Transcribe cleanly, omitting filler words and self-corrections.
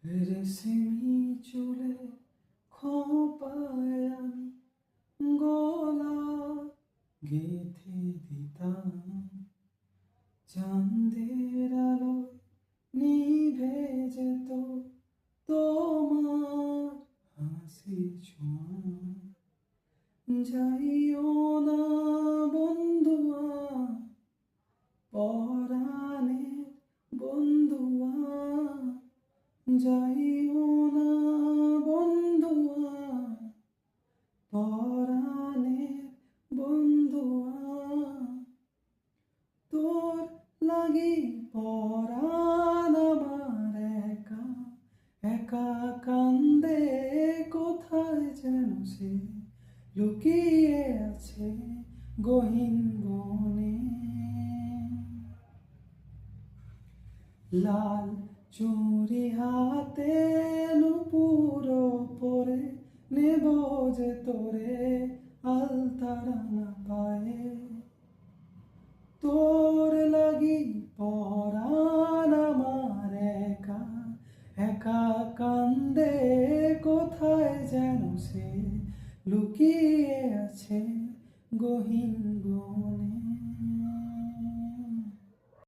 রেশমি চুলে খোঁপায় আমি গলা গেঁথে দিতাম, চাঁদের আলোয় নিভে যেত তোমার হাসি ছোঁয়া। যাইও না বন্ধুয়া, পরাণের বন্ধুয়া, যাইও না বন্ধুয়া, পরাণের বন্ধুয়া। তোর লাগি পরাণ আমার একা একা কান্দে, কোথায় যেন সে লুকিয়ে আছে গহীন বনে। লাল চুড়ি হাতে নুপুর পরে নেব যে তোরে আলতারানা পায়ে। তোর লাগি পরাণ আমার একা একা কান্দে, কোথায় যেন সে লুকিয়ে আছে গহীন বনে।